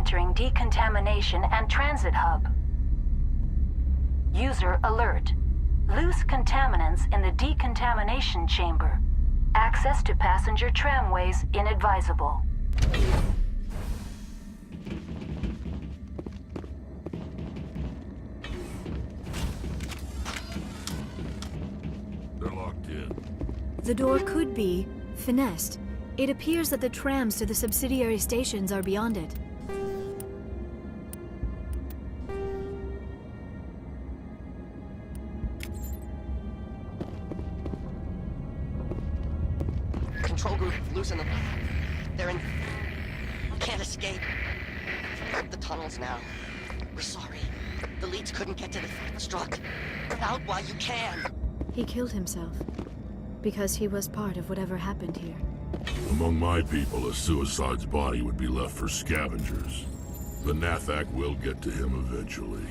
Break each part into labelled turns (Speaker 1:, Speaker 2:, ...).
Speaker 1: entering decontamination and transit hub. User alert. Loose contaminants in the decontamination chamber. Access to passenger tramways inadvisable.
Speaker 2: They're locked in.
Speaker 3: The door could be finessed. It appears that the trams to the subsidiary stations are beyond it.
Speaker 4: Control group, loosen them. They're in... We can't escape. The tunnels now. We're sorry. The leads couldn't get to the struck. Get out while you can.
Speaker 3: He killed himself because he was part of whatever happened here.
Speaker 2: Among my people, a suicide's body would be left for scavengers. The Nathak will get to him eventually.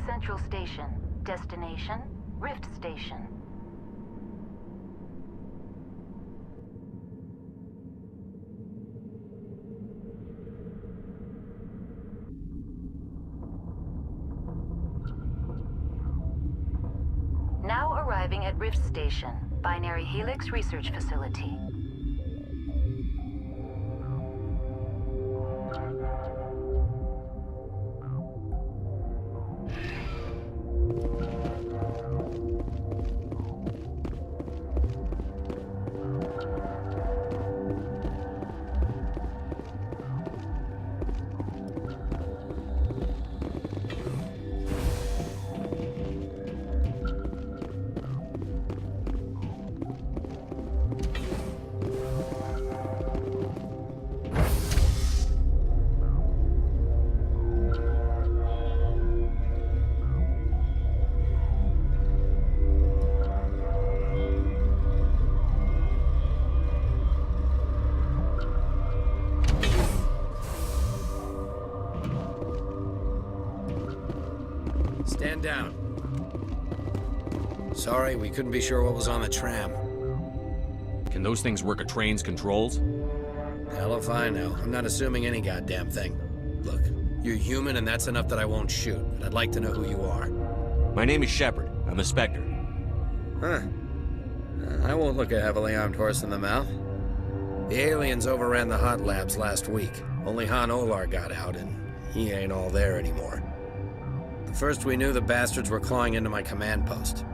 Speaker 1: Central Station. Destination, Rift Station. Now arriving at Rift Station, Binary Helix Research Facility.
Speaker 5: Stand down. Sorry, we couldn't be sure what was on the tram.
Speaker 6: Can those things work a train's controls?
Speaker 5: Hell if I know. I'm not assuming any goddamn thing. Look, you're human and that's enough that I won't shoot, but I'd like to know who you are.
Speaker 6: My name is Shepard. I'm a Spectre.
Speaker 5: Huh. I won't look a heavily armed horse in the mouth. The aliens overran the hot labs last week. Only Han Olar got out, and he ain't all there anymore. The first we knew, the bastards were clawing into my command post.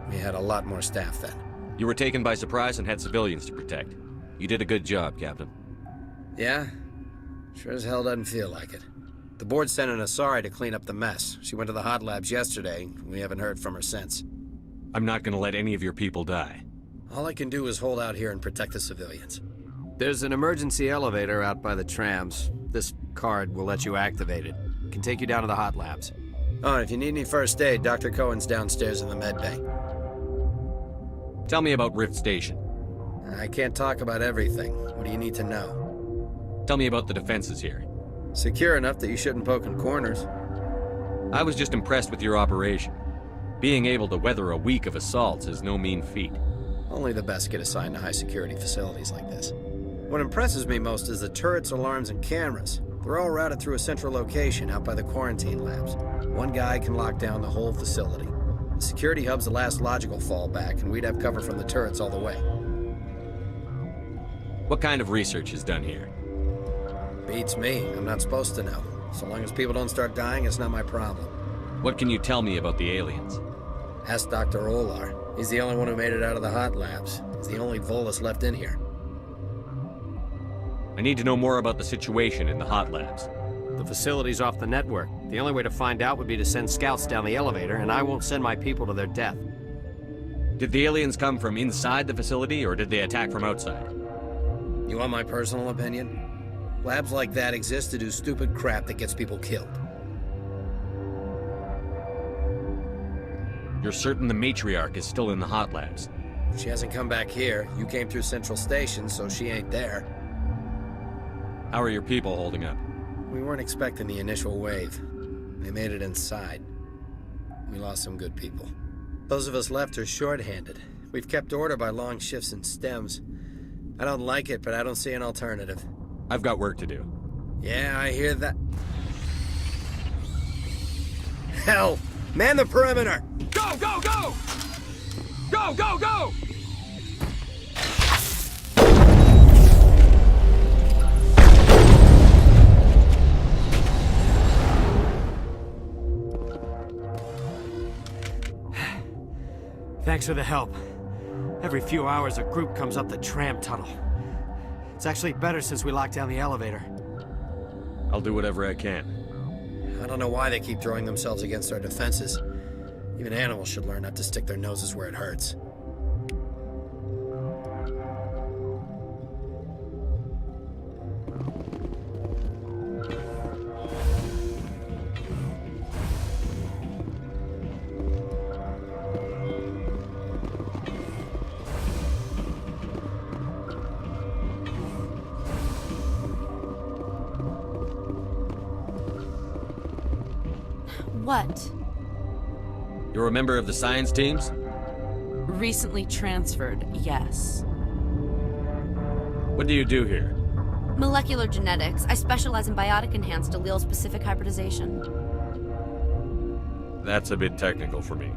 Speaker 5: We had a lot more staff then.
Speaker 6: You were taken by surprise and had civilians to protect. You did a good job, Captain.
Speaker 5: Yeah? Sure as hell doesn't feel like it. The board sent an Asari to clean up the mess. She went to the hot labs yesterday. We haven't heard from her since.
Speaker 6: I'm not gonna let any of your people die.
Speaker 5: All I can do is hold out here and protect the civilians. There's an emergency elevator out by the trams. This card will let you activate it. It can take you down to the hot labs. Oh, and if you need any first aid, Dr. Cohen's downstairs in the med bay.
Speaker 6: Tell me about Rift Station.
Speaker 5: I can't talk about everything. What do you need to know?
Speaker 6: Tell me about the defenses here.
Speaker 5: Secure enough that you shouldn't poke in corners.
Speaker 6: I was just impressed with your operation. Being able to weather a week of assaults is no mean feat.
Speaker 5: Only the best get assigned to high-security facilities like this. What impresses me most is the turrets, alarms, and cameras. They're all routed through a central location out by the quarantine labs. One guy can lock down the whole facility. The security hub's the last logical fallback, and we'd have cover from the turrets all the way.
Speaker 6: What kind of research is done here?
Speaker 5: Beats me. I'm not supposed to know. So long as people don't start dying, it's not my problem.
Speaker 6: What can you tell me about the aliens?
Speaker 5: Ask Dr. Olar. He's the only one who made it out of the hot labs. He's the only Volus left in here.
Speaker 6: I need to know more about the situation in the hot labs.
Speaker 7: The facility's off the network. The only way to find out would be to send scouts down the elevator, and I won't send my people to their death.
Speaker 6: Did the aliens come from inside the facility, or did they attack from outside?
Speaker 5: You want my personal opinion? Labs like that exist to do stupid crap that gets people killed.
Speaker 6: You're certain the matriarch is still in the hot labs?
Speaker 5: She hasn't come back here. You came through Central Station, so she ain't there.
Speaker 6: How are your people holding up?
Speaker 5: We weren't expecting the initial wave. They made it inside. We lost some good people. Those of us left are short-handed. We've kept order by long shifts and stems. I don't like it, but I don't see an alternative.
Speaker 6: I've got work to do.
Speaker 5: Yeah, I hear that. Hell! Man the perimeter!
Speaker 6: Go, go, go! Go, go, go!
Speaker 7: Thanks for the help. Every few hours, a group comes up the tram tunnel. It's actually better since we locked down the elevator.
Speaker 6: I'll do whatever I can.
Speaker 5: I don't know why they keep throwing themselves against our defenses. Even animals should learn not to stick their noses where it hurts.
Speaker 8: What?
Speaker 6: You're a member of the science teams?
Speaker 8: Recently transferred, yes.
Speaker 6: What do you do here?
Speaker 8: Molecular genetics. I specialize in biotic-enhanced allele-specific hybridization.
Speaker 6: That's a bit technical for me.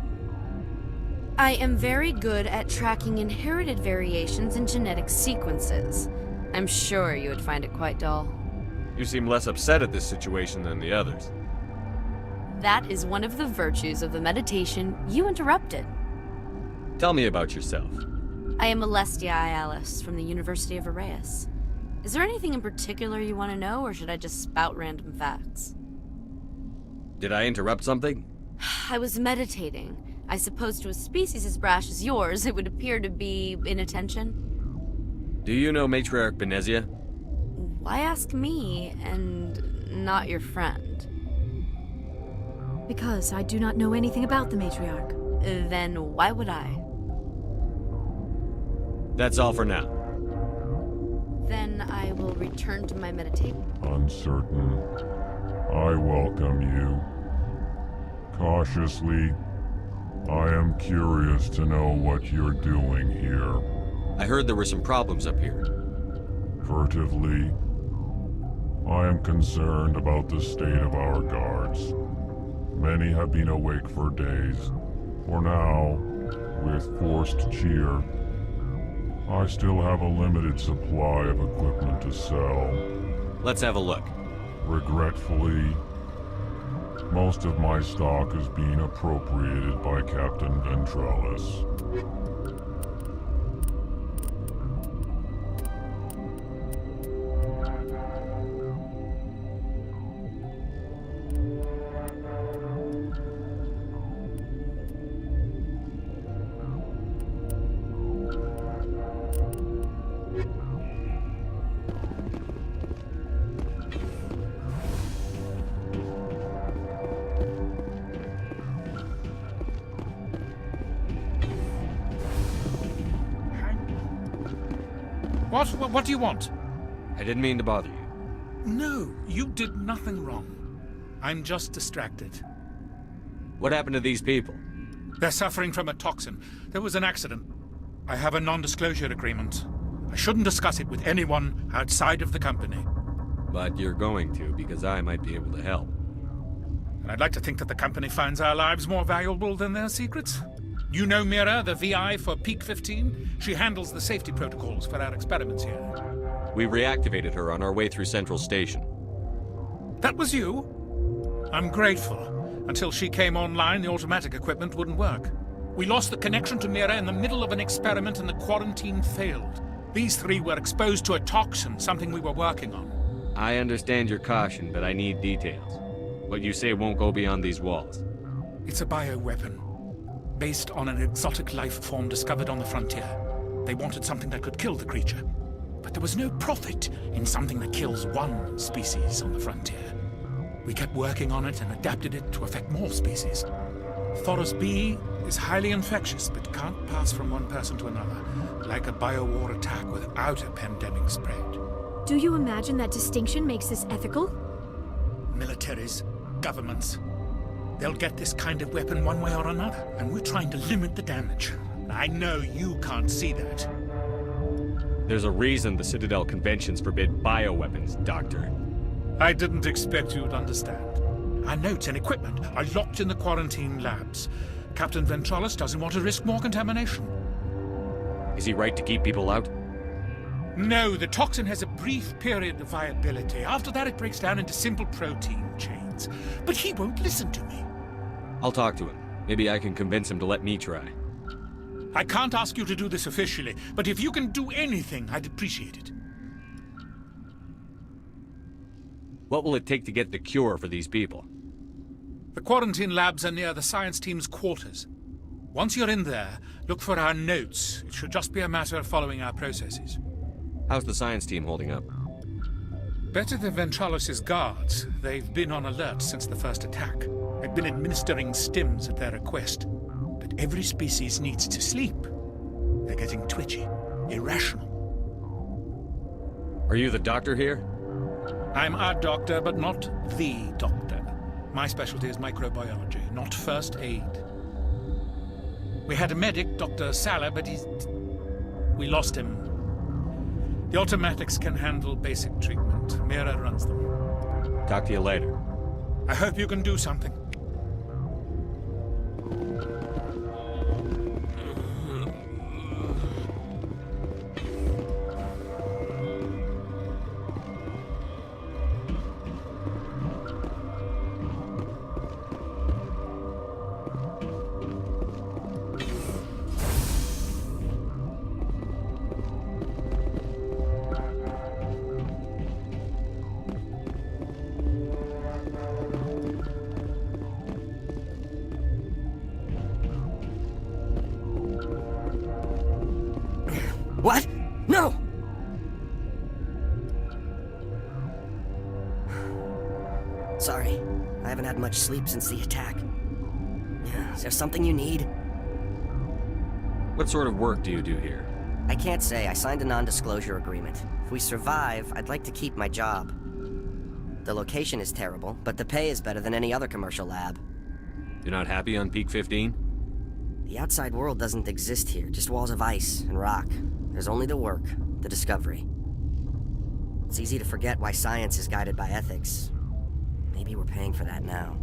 Speaker 8: I am very good at tracking inherited variations in genetic sequences. I'm sure you would find it quite dull.
Speaker 6: You seem less upset at this situation than the others.
Speaker 8: That is one of the virtues of the meditation you interrupted.
Speaker 6: Tell me about yourself.
Speaker 8: I am Alestia Ialis from the University of Arraeus. Is there anything in particular you want to know, or should I just spout random facts?
Speaker 6: Did I interrupt something?
Speaker 8: I was meditating. I suppose to a species as brash as yours, it would appear to be inattention.
Speaker 6: Do you know Matriarch Benezia?
Speaker 8: Why ask me, and not your friend?
Speaker 3: Because I do not know anything about the matriarch.
Speaker 8: Then why would I?
Speaker 6: That's all for now.
Speaker 8: Then I will return to my meditation.
Speaker 2: Uncertain. I welcome you. Cautiously, I am curious to know what you're doing here.
Speaker 6: I heard there were some problems up here.
Speaker 2: Furtively, I am concerned about the state of our guards. Many have been awake for days. For now, with forced cheer, I still have a limited supply of equipment to sell.
Speaker 6: Let's have a look.
Speaker 2: Regretfully, Most of my stock is being appropriated by Captain Ventralis.
Speaker 9: What do you want?
Speaker 6: I didn't mean to bother you.
Speaker 9: No, you did nothing wrong. I'm just distracted.
Speaker 6: What happened to these people?
Speaker 9: They're suffering from a toxin. There was an accident. I have a non-disclosure agreement. I shouldn't discuss it with anyone outside of the company.
Speaker 6: But you're going to, because I might be able to help.
Speaker 9: And I'd like to think that the company finds our lives more valuable than their secrets. You know Mira, the VI for Peak 15? She handles the safety protocols for our experiments here.
Speaker 6: We reactivated her on our way through Central Station.
Speaker 9: That was you? I'm grateful. Until she came online, the automatic equipment wouldn't work. We lost the connection to Mira in the middle of an experiment and the quarantine failed. These three were exposed to a toxin, something we were working on.
Speaker 6: I understand your caution, but I need details. What you say won't go beyond these walls.
Speaker 9: It's a bioweapon, based on an exotic life form discovered on the frontier. They wanted something that could kill the creature. But there was no profit in something that kills one species on the frontier. We kept working on it and adapted it to affect more species. Thoros B is highly infectious, but can't pass from one person to another, like a biowar attack without a pandemic spread.
Speaker 3: Do you imagine that distinction makes this ethical?
Speaker 9: Militaries, governments, they'll get this kind of weapon one way or another, and we're trying to limit the damage. I know you can't see that.
Speaker 6: There's a reason the Citadel conventions forbid bioweapons, Doctor.
Speaker 9: I didn't expect you'd understand. Our notes and equipment are locked in the quarantine labs. Captain Ventralis doesn't want to risk more contamination.
Speaker 6: Is he right to keep people out?
Speaker 9: No, the toxin has a brief period of viability. After that, it breaks down into simple protein chains. But he won't listen to me.
Speaker 6: I'll talk to him. Maybe I can convince him to let me try.
Speaker 9: I can't ask you to do this officially, but if you can do anything, I'd appreciate it.
Speaker 6: What will it take to get the cure for these people?
Speaker 9: The quarantine labs are near the science team's quarters. Once you're in there, look for our notes. It should just be a matter of following our processes.
Speaker 6: How's the science team holding up?
Speaker 9: Better than Ventralis' guards. They've been on alert since the first attack. They've been administering stims at their request. But every species needs to sleep. They're getting twitchy, irrational.
Speaker 6: Are you the doctor here?
Speaker 9: I'm our doctor, but not the doctor. My specialty is microbiology, not first aid. We had a medic, Dr. Salah, but we lost him. The automatics can handle basic treatment. Mira runs them.
Speaker 6: Talk to you later.
Speaker 9: I hope you can do something.
Speaker 4: What? No! Sorry, I haven't had much sleep since the attack. Is there something you need?
Speaker 6: What sort of work do you do here?
Speaker 4: I can't say. I signed a non-disclosure agreement. If we survive, I'd like to keep my job. The location is terrible, but the pay is better than any other commercial lab.
Speaker 6: You're not happy on Peak 15?
Speaker 4: The outside world doesn't exist here, just walls of ice and rock. There's only the work, the discovery. It's easy to forget why science is guided by ethics. Maybe we're paying for that now.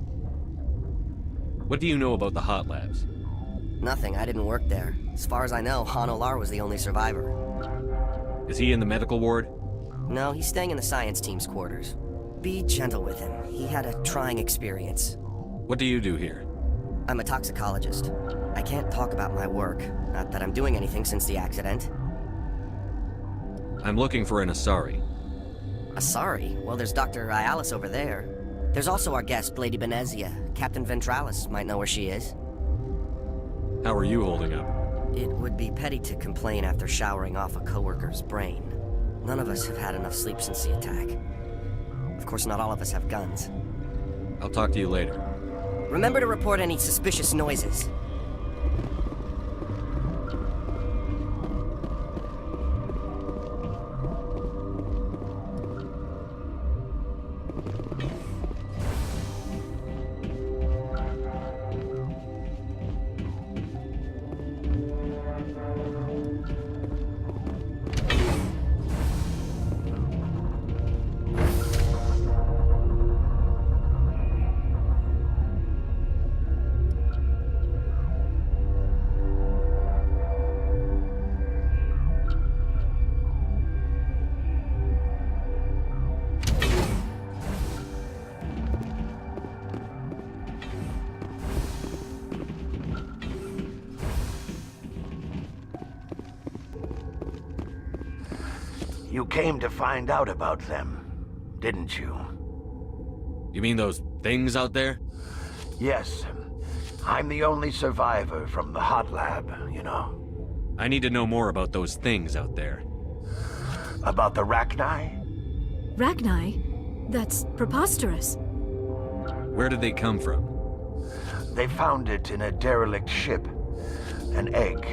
Speaker 6: What do you know about the hot labs?
Speaker 4: Nothing, I didn't work there. As far as I know, Han Olar was the only survivor.
Speaker 6: Is he in the medical ward?
Speaker 4: No, he's staying in the science team's quarters. Be gentle with him. He had a trying experience.
Speaker 6: What do you do here?
Speaker 4: I'm a toxicologist. I can't talk about my work. Not that I'm doing anything since the accident.
Speaker 6: I'm looking for an Asari.
Speaker 4: Asari? Well, there's Dr. Ialis over there. There's also our guest, Lady Benezia. Captain Ventralis might know where she is.
Speaker 6: How are you holding up?
Speaker 4: It would be petty to complain after showering off a coworker's brain. None of us have had enough sleep since the attack. Of course, not all of us have guns.
Speaker 6: I'll talk to you later.
Speaker 4: Remember to report any suspicious noises.
Speaker 10: You came to find out about them, didn't you?
Speaker 6: You mean those things out there?
Speaker 10: Yes. I'm the only survivor from the hot lab, you know.
Speaker 6: I need to know more about those things out there.
Speaker 10: About the Rachni?
Speaker 3: Rachni? That's preposterous.
Speaker 6: Where did they come from?
Speaker 10: They found it in a derelict ship. An egg.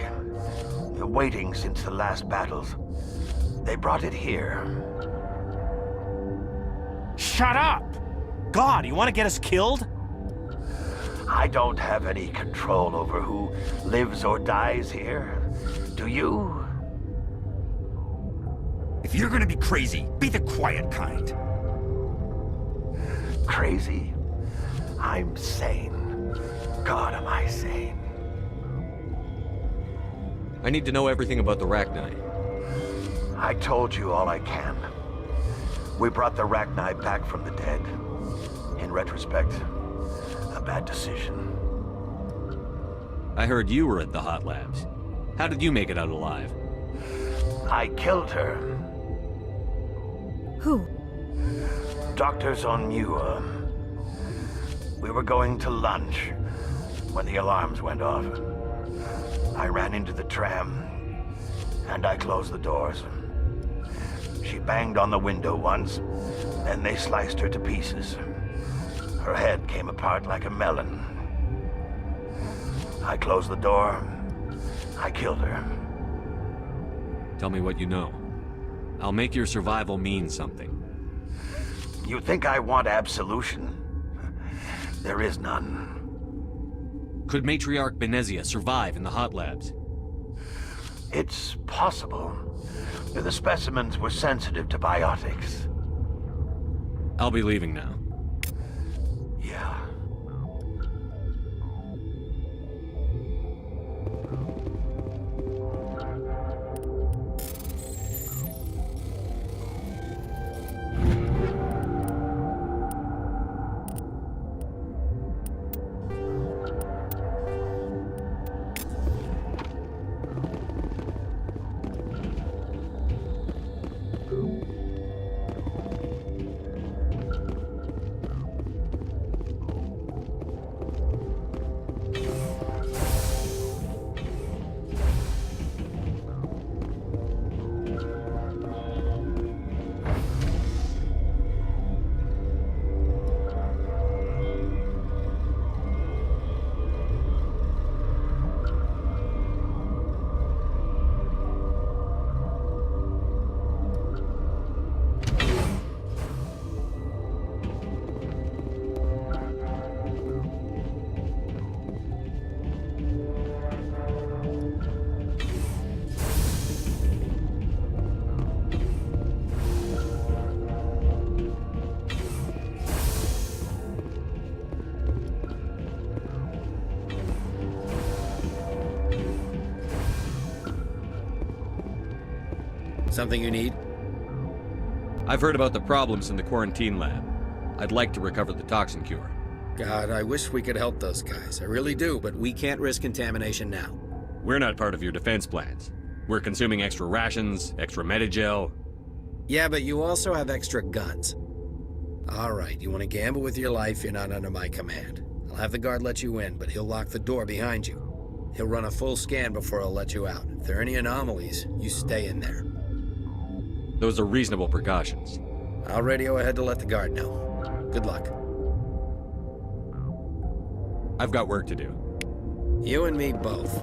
Speaker 10: Waiting since the last battles. They brought it here.
Speaker 11: Shut up! God, you want to get us killed?
Speaker 10: I don't have any control over who lives or dies here. Do you?
Speaker 11: If you're gonna be crazy, be the quiet kind.
Speaker 10: Crazy? I'm sane. God, am I sane.
Speaker 6: I need to know everything about the Rachni.
Speaker 10: I told you all I can. We brought the Rachni back from the dead. In retrospect, a bad decision.
Speaker 6: I heard you were at the hot labs. How did you make it out alive?
Speaker 10: I killed her.
Speaker 3: Who?
Speaker 10: Doctors on Muir. We were going to lunch when the alarms went off. I ran into the tram, and I closed the doors. She banged on the window once, then they sliced her to pieces. Her head came apart like a melon. I closed the door. I killed her.
Speaker 6: Tell me what you know. I'll make your survival mean something.
Speaker 10: You think I want absolution? There is none.
Speaker 6: Could Matriarch Benezia survive in the hot labs?
Speaker 10: It's possible. The specimens were sensitive to biotics.
Speaker 6: I'll be leaving now.
Speaker 10: Yeah.
Speaker 5: Something you need?
Speaker 6: I've heard about the problems in the quarantine lab. I'd like to recover the toxin cure.
Speaker 5: God, I wish we could help those guys. I really do, but we can't risk contamination now.
Speaker 6: We're not part of your defense plans. We're consuming extra rations, extra Medigel.
Speaker 5: Yeah, but you also have extra guns. All right, you want to gamble with your life, you're not under my command. I'll have the guard let you in, but he'll lock the door behind you. He'll run a full scan before he'll let you out. If there are any anomalies, you stay in there.
Speaker 6: Those are reasonable precautions.
Speaker 5: I'll radio ahead to let the guard know. Good luck.
Speaker 6: I've got work to do.
Speaker 5: You and me both.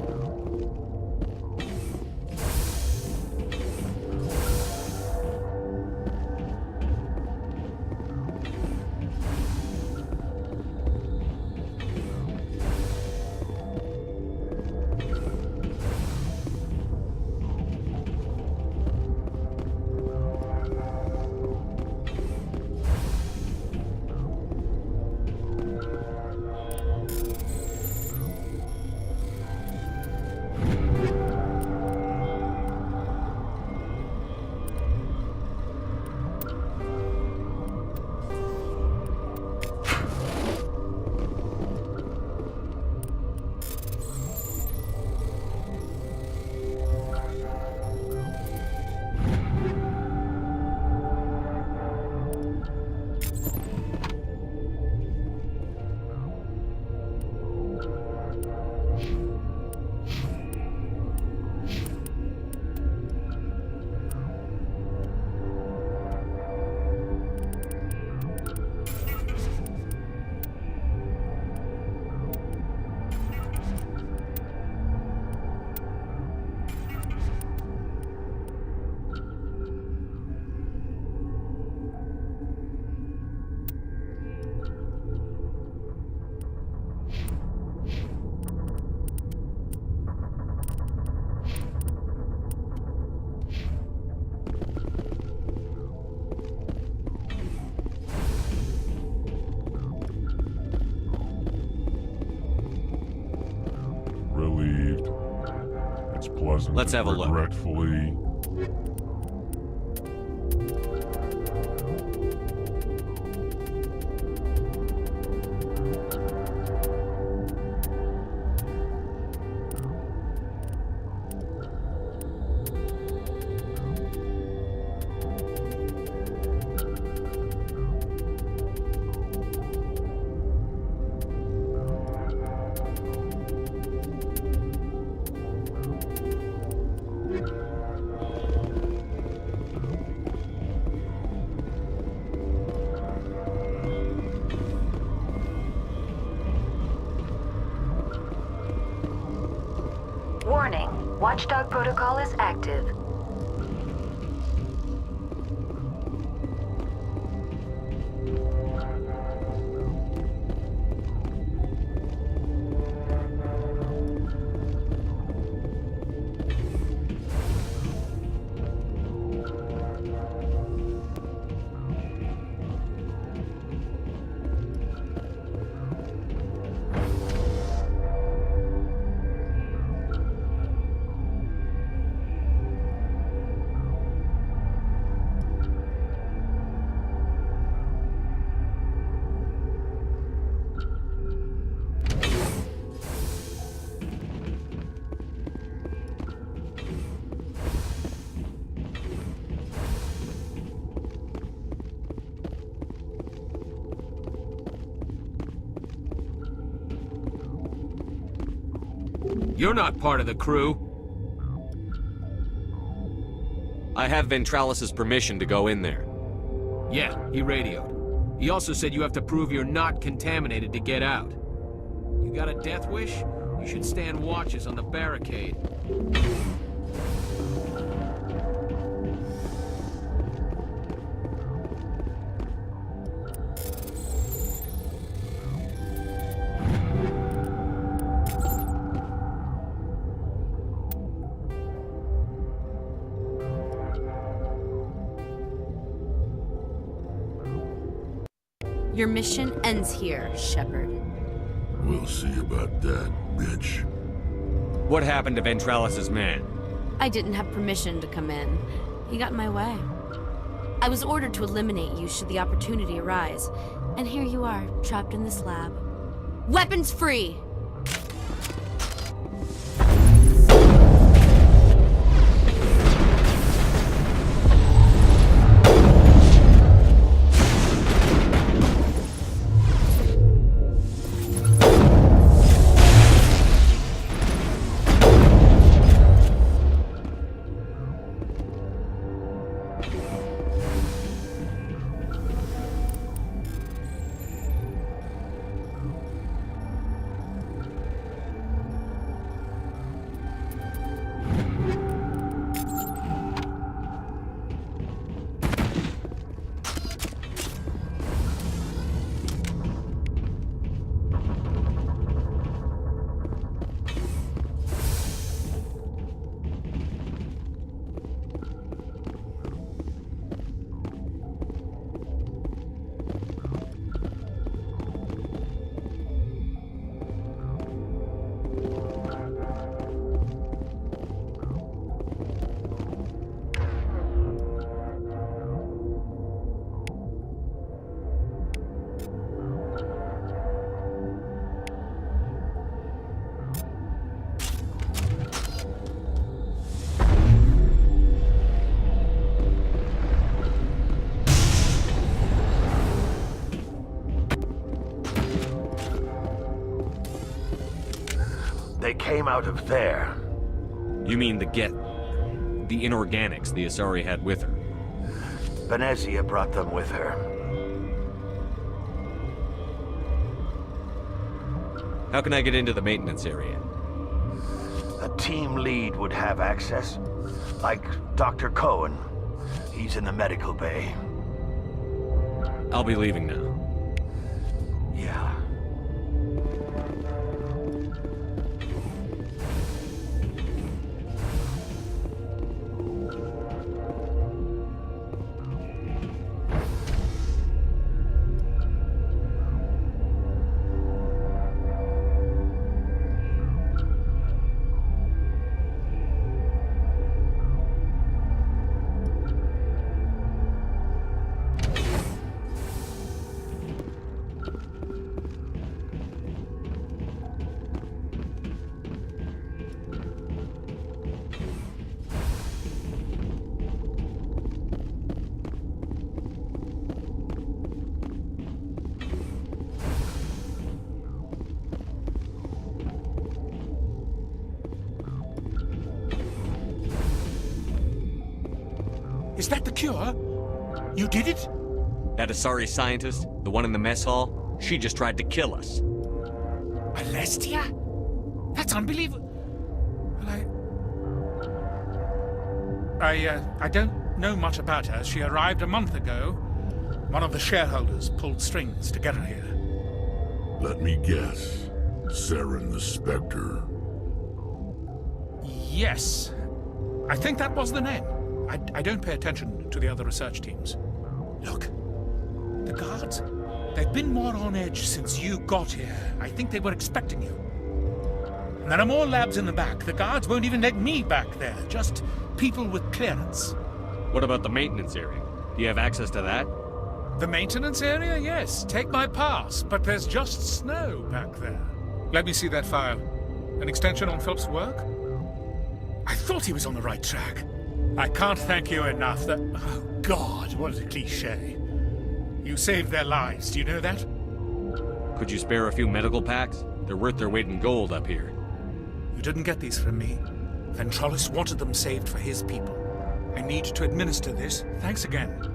Speaker 2: Relieved. It's pleasant.
Speaker 6: Let's have a look.
Speaker 2: Regretfully.
Speaker 1: Warning, Watchdog protocol is active.
Speaker 12: You're not part of the crew.
Speaker 6: I have Ventralis's permission to go in there.
Speaker 12: Yeah, he radioed. He also said you have to prove you're not contaminated to get out. You got a death wish? You should stand watches on the barricade.
Speaker 8: Your mission ends here, Shepard.
Speaker 2: We'll see about that, bitch.
Speaker 6: What happened to Ventralis's man?
Speaker 8: I didn't have permission to come in. He got in my way. I was ordered to eliminate you should the opportunity arise. And here you are, trapped in this lab. Weapons free!
Speaker 10: They came out of there.
Speaker 6: You mean the inorganics the Asari had with her?
Speaker 10: Venezia brought them with her.
Speaker 6: How can I get into the maintenance area?
Speaker 10: A team lead would have access. Like Dr. Cohen. He's in the medical bay.
Speaker 6: I'll be leaving now.
Speaker 10: Yeah.
Speaker 9: Is that the cure? You did it?
Speaker 6: That Asari scientist, the one in the mess hall, she just tried to kill us.
Speaker 9: Alestia? That's unbelievable. Well, I don't know much about her. She arrived a month ago. One of the shareholders pulled strings to get her here.
Speaker 2: Let me guess. Saren the Spectre.
Speaker 9: Yes. I think that was the name. I don't pay attention to the other research teams. Look, the guards, they've been more on edge since you got here. I think they were expecting you. And there are more labs in the back. The guards won't even let me back there, just people with clearance.
Speaker 6: What about the maintenance area? Do you have access to that?
Speaker 9: The maintenance area? Yes, take my pass, but there's just snow back there. Let me see that file. An extension on Philip's work? I thought he was on the right track. I can't thank you enough that... Oh, God, what a cliché. You saved their lives, do you know that?
Speaker 6: Could you spare a few medical packs? They're worth their weight in gold up here.
Speaker 9: You didn't get these from me. Ventrolis wanted them saved for his people. I need to administer this. Thanks again.